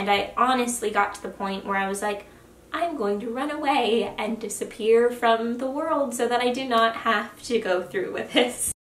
And I honestly got to the point where I was like, I'm going to run away and disappear from the world so that I do not have to go through with this.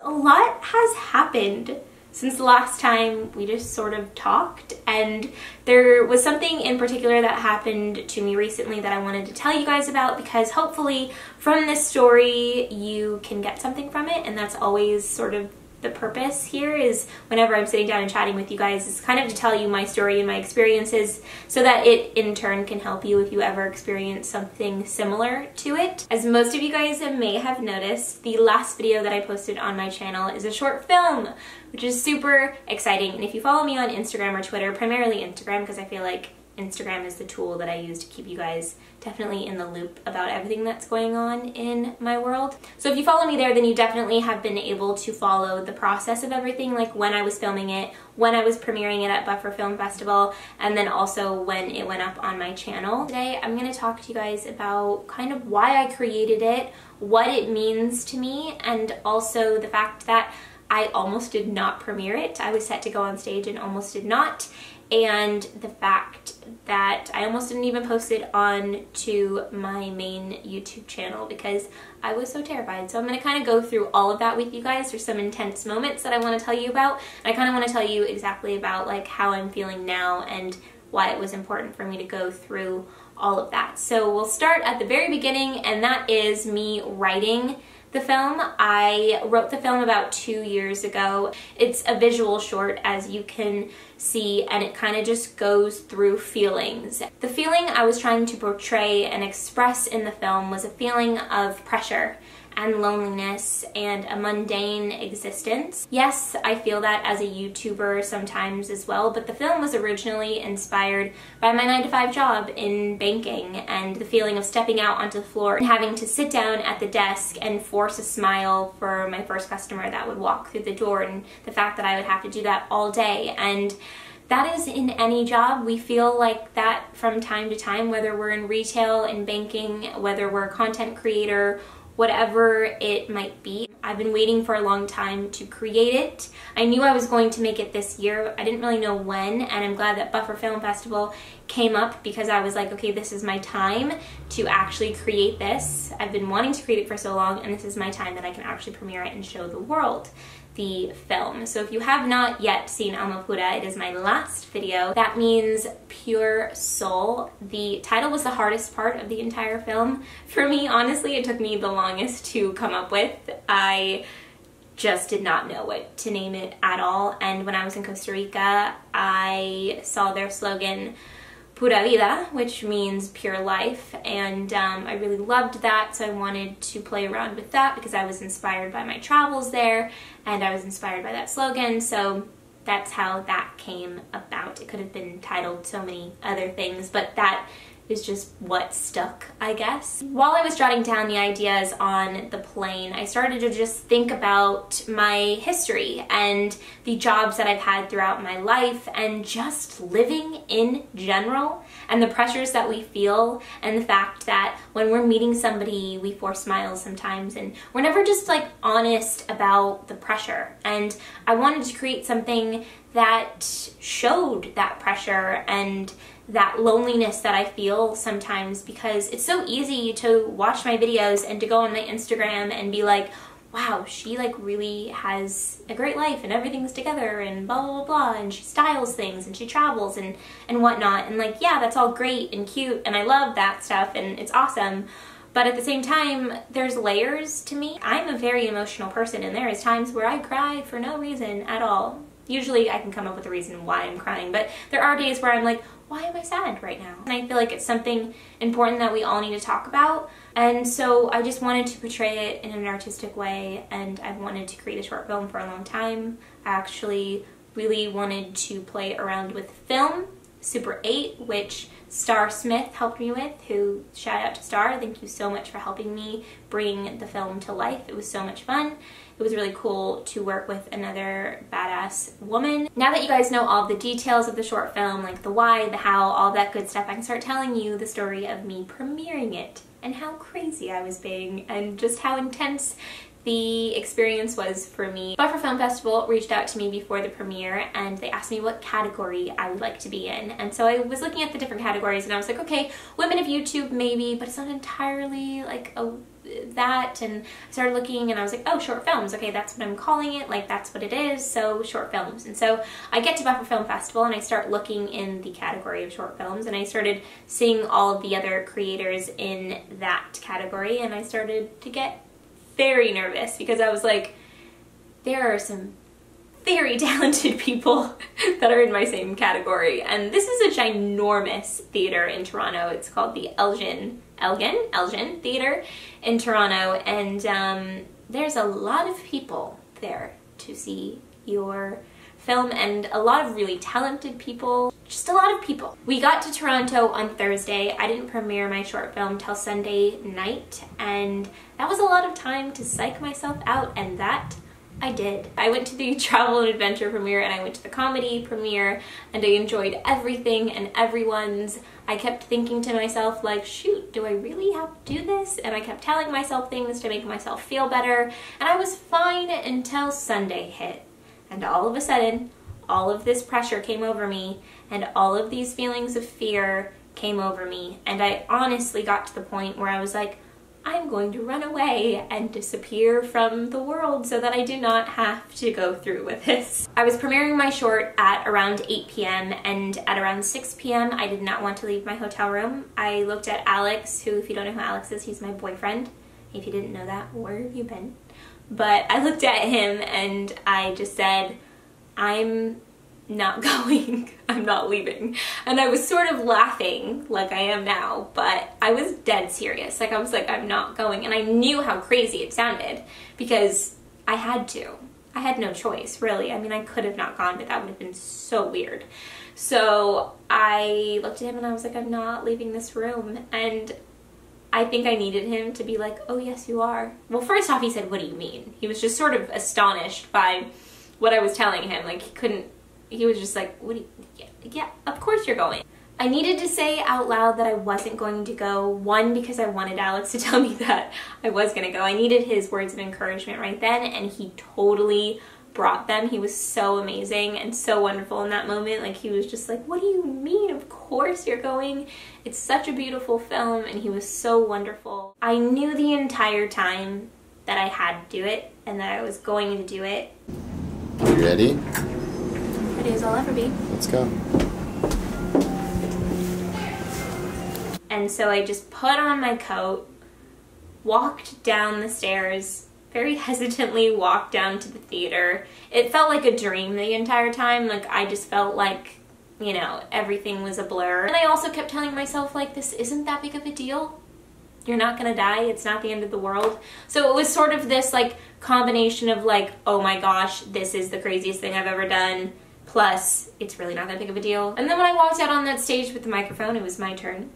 A lot has happened since the last time we just sort of talked, and there was something in particular that happened to me recently that I wanted to tell you guys about, because hopefully from this story you can get something from it, and that's always sort of the purpose here, is whenever I'm sitting down and chatting with you guys, is kind of to tell you my story and my experiences so that it in turn can help you if you ever experience something similar to it. As most of you guys may have noticed, the last video that I posted on my channel is a short film, which is super exciting. And if you follow me on Instagram or Twitter, primarily Instagram, because I feel like Instagram is the tool that I use to keep you guys definitely in the loop about everything that's going on in my world. So if you follow me there, then you definitely have been able to follow the process of everything, like when I was filming it, when I was premiering it at Buffer Film Festival, and then also when it went up on my channel. Today I'm going to talk to you guys about kind of why I created it, what it means to me, and also the fact that I almost did not premiere it. I was set to go on stage and almost did not. And the fact that I almost didn't even post it on to my main YouTube channel because I was so terrified. So I'm going to kind of go through all of that with you guys. There's some intense moments that I want to tell you about. And I kind of want to tell you exactly about like how I'm feeling now and why it was important for me to go through all of that. So we'll start at the very beginning, and that is me writing the film. I wrote the film about 2 years ago. It's a visual short, as you can see, and it kind of just goes through feelings. The feeling I was trying to portray and express in the film was a feeling of pressure and loneliness and a mundane existence. Yes, I feel that as a YouTuber sometimes as well, but the film was originally inspired by my 9-to-5 job in banking and the feeling of stepping out onto the floor and having to sit down at the desk and force a smile for my first customer that would walk through the door, and the fact that I would have to do that all day. And that is in any job. We feel like that from time to time, whether we're in retail, in banking, whether we're a content creator, whatever it might be. I've been waiting for a long time to create it. I knew I was going to make it this year. I didn't really know when, and I'm glad that Buffer Film Festival came up because I was like, okay, this is my time to actually create this. I've been wanting to create it for so long, and this is my time that I can actually premiere it and show the world the film. So if you have not yet seen Alma Pura, it is my last video. That means pure soul. The title was the hardest part of the entire film. For me, honestly, it took me the longest to come up with. I just did not know what to name it at all. And when I was in Costa Rica, I saw their slogan, Pura Vida, which means pure life, and I really loved that, so I wanted to play around with that because I was inspired by my travels there and I was inspired by that slogan, so that's how that came about. It could have been titled so many other things, but that is just what stuck, I guess. While I was jotting down the ideas on the plane, I started to just think about my history and the jobs that I've had throughout my life and just living in general and the pressures that we feel and the fact that when we're meeting somebody, we force smiles sometimes and we're never just like honest about the pressure. And I wanted to create something that showed that pressure and that loneliness that I feel sometimes, because it's so easy to watch my videos and to go on my Instagram and be like, wow, she like really has a great life and everything's together and blah blah blah, and she styles things and she travels and whatnot, and like, yeah, that's all great and cute and I love that stuff and it's awesome. But at the same time, there's layers to me. I'm a very emotional person, and there is times where I cry for no reason at all. Usually I can come up with a reason why I'm crying, but there are days where I'm like, why am I sad right now? And I feel like it's something important that we all need to talk about. And so I just wanted to portray it in an artistic way, and I've wanted to create a short film for a long time. I actually really wanted to play around with film, Super 8, which Star Smith helped me with, who, shout out to Star, thank you so much for helping me bring the film to life. It was so much fun. It was really cool to work with another badass woman. Now that you guys know all the details of the short film, like the why, the how, all that good stuff, I can start telling you the story of me premiering it and how crazy I was being and just how intense the experience was for me. Buffer Film Festival reached out to me before the premiere and they asked me what category I would like to be in. And so I was looking at the different categories and I was like, okay, women of YouTube maybe, but it's not entirely like that. And I started looking and I was like, oh, short films. Okay, that's what I'm calling it. Like, that's what it is. So short films. And so I get to Buffer Film Festival and I start looking in the category of short films and I started seeing all of the other creators in that category and I started to get very nervous because I was like, there are some very talented people that are in my same category. And this is a ginormous theater in Toronto. It's called the Elgin Theater in Toronto. And there's a lot of people there to see your film and a lot of really talented people. Just a lot of people. We got to Toronto on Thursday. I didn't premiere my short film till Sunday night, and that was a lot of time to psych myself out, and that I did. I went to the travel and adventure premiere and I went to the comedy premiere and I enjoyed everything and everyone's. I kept thinking to myself like, shoot, do I really have to do this? And I kept telling myself things to make myself feel better, and I was fine until Sunday hit. And all of a sudden, all of this pressure came over me and all of these feelings of fear came over me. And I honestly got to the point where I was like, I'm going to run away and disappear from the world so that I do not have to go through with this. I was premiering my short at around 8 p.m. and at around 6 p.m. I did not want to leave my hotel room. I looked at Alex, who, if you don't know who Alex is, he's my boyfriend. If you didn't know that, where have you been? But I looked at him and I just said, I'm not going. I'm not leaving. And I was sort of laughing like I am now, but I was dead serious. Like, I was like, I'm not going. And I knew how crazy it sounded because I had to. I had no choice, really. I mean, I could have not gone, but that would have been so weird. So I looked at him and I was like, I'm not leaving this room. And I think I needed him to be like, oh yes, you are. Well, first off, he said, what do you mean? He was just sort of astonished by what I was telling him. Like, he was just like, what do you, yeah, of course you're going. I needed to say out loud that I wasn't going to go. One, because I wanted Alex to tell me that I was gonna go. I needed his words of encouragement right then, and he totally brought them. He was so amazing and so wonderful in that moment. Like, he was just like, what do you mean? Of course you're going. It's such a beautiful film, and he was so wonderful. I knew the entire time that I had to do it and that I was going to do it. You ready? Ready as I'll ever be. Let's go. And so I just put on my coat, walked down the stairs, very hesitantly walked down to the theater. It felt like a dream the entire time. Like, I just felt like, you know, everything was a blur. And I also kept telling myself, like, this isn't that big of a deal. You're not gonna die. It's not the end of the world. So it was sort of this, like, combination of, like, oh my gosh, this is the craziest thing I've ever done, plus it's really not that big of a deal. And then when I walked out on that stage with the microphone, it was my turn.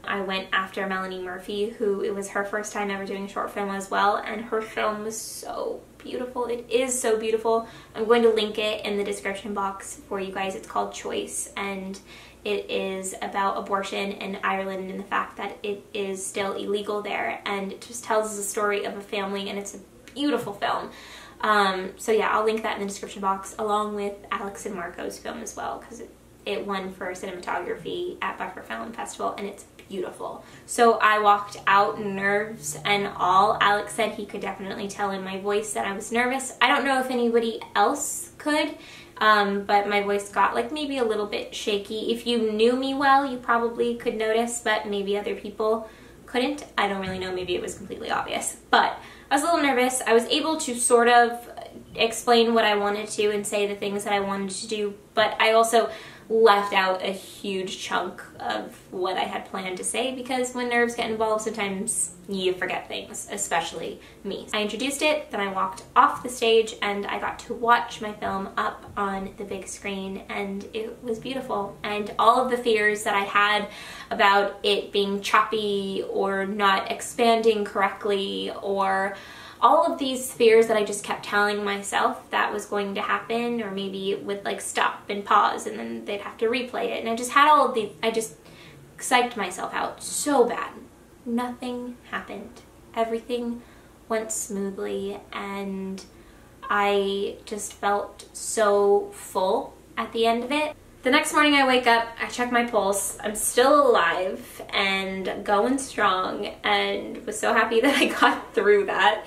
I went after Melanie Murphy, who it was her first time ever doing a short film as well, and her film was so beautiful. It is so beautiful. I'm going to link it in the description box for you guys. It's called Choice, and it is about abortion in Ireland and the fact that it is still illegal there, and it just tells the story of a family, and it's a beautiful film. So yeah, I'll link that in the description box along with Alex and Marco's film as well, because it won for cinematography at Buffer Film Festival, and it's beautiful. So I walked out, nerves and all. Alex said he could definitely tell in my voice that I was nervous. I don't know if anybody else could, but my voice got like maybe a little bit shaky. If you knew me well, you probably could notice, but maybe other people couldn't. I don't really know. Maybe it was completely obvious, but I was a little nervous. I was able to sort of explain what I wanted to and say the things that I wanted to do, but I also left out a huge chunk of what I had planned to say, because when nerves get involved, sometimes you forget things, especially me. I introduced it, then I walked off the stage, and I got to watch my film up on the big screen, and it was beautiful. And all of the fears that I had about it being choppy or not expanding correctly, or all of these fears that I just kept telling myself that was going to happen, or maybe it would like stop and pause and then they'd have to replay it. And I just had all of these, I just psyched myself out so bad. Nothing happened. Everything went smoothly, and I just felt so full at the end of it. The next morning I wake up, I check my pulse, I'm still alive and going strong, and was so happy that I got through that.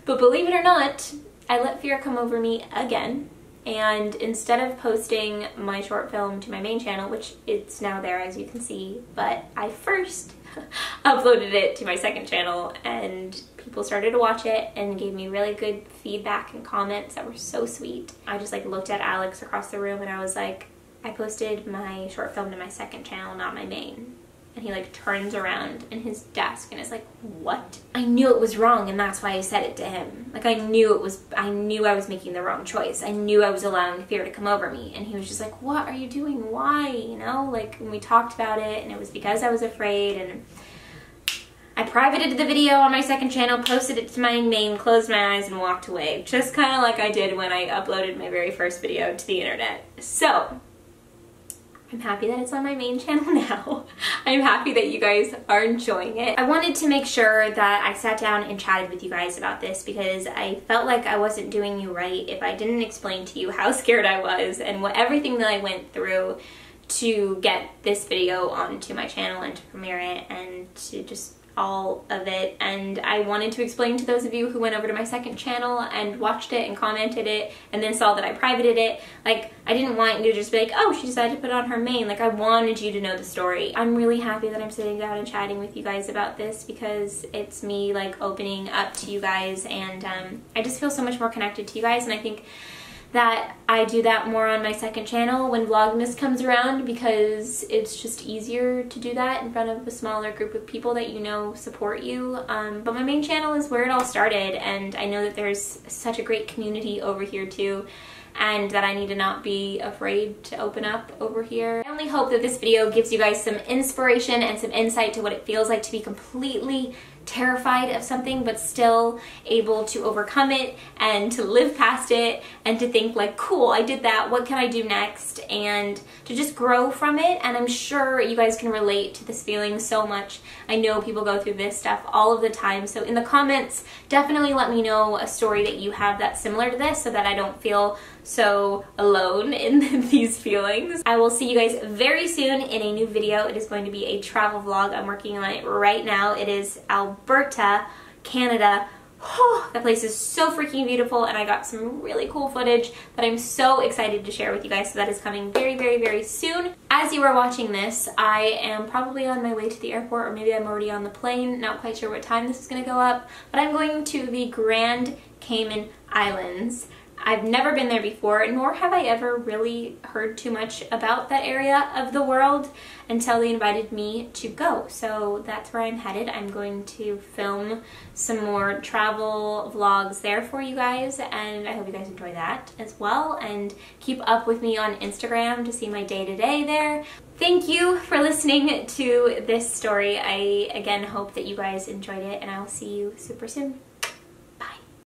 But believe it or not, I let fear come over me again. And instead of posting my short film to my main channel, which it's now there as you can see, but I first uploaded it to my second channel, and people started to watch it and gave me really good feedback and comments that were so sweet. I just like looked at Alex across the room and I was like, I posted my short film to my second channel, not my main. And he like turns around in his desk and is like, what? I knew it was wrong, and that's why I said it to him. Like I knew I was making the wrong choice. I knew I was allowing fear to come over me. And he was just like, what are you doing? Why? You know, like when we talked about it, and it was because I was afraid. And I privated the video on my second channel, posted it to my main, closed my eyes and walked away. Just kind of like I did when I uploaded my very first video to the internet. So I'm happy that it's on my main channel now. I'm happy that you guys are enjoying it. I wanted to make sure that I sat down and chatted with you guys about this, because I felt like I wasn't doing you right if I didn't explain to you how scared I was and what everything that I went through to get this video onto my channel and to premiere it and to just all of it. And I wanted to explain to those of you who went over to my second channel and watched it and commented it and then saw that I privated it, like I didn't want you to just be like, oh, she decided to put it on her main. Like I wanted you to know the story. I'm really happy that I'm sitting down and chatting with you guys about this, because it's me like opening up to you guys, and I just feel so much more connected to you guys. And I think that I do that more on my second channel when Vlogmas comes around, because it's just easier to do that in front of a smaller group of people that you know support you. But my main channel is where it all started, and I know that there's such a great community over here too, and that I need to not be afraid to open up over here. I only hope that this video gives you guys some inspiration and some insight to what it feels like to be completely terrified of something but still able to overcome it and to live past it and to think like, cool, I did that, what can I do next, and to just grow from it. And I'm sure you guys can relate to this feeling so much. I know people go through this stuff all of the time, so in the comments definitely let me know a story that you have that's similar to this, so that I don't feel so alone in these feelings. I will see you guys very soon in a new video. It is going to be a travel vlog. I'm working on it right now. It is Alberta, Canada. Oh, that place is so freaking beautiful, and I got some really cool footage that I'm so excited to share with you guys, so that is coming very, very, very soon. As you are watching this, I am probably on my way to the airport, or maybe I'm already on the plane, not quite sure what time this is going to go up, but I'm going to the Grand Cayman Islands. I've never been there before, nor have I ever really heard too much about that area of the world until they invited me to go. So that's where I'm headed. I'm going to film some more travel vlogs there for you guys, and I hope you guys enjoy that as well, and keep up with me on Instagram to see my day-to-day there. Thank you for listening to this story. I again hope that you guys enjoyed it, and I will see you super soon.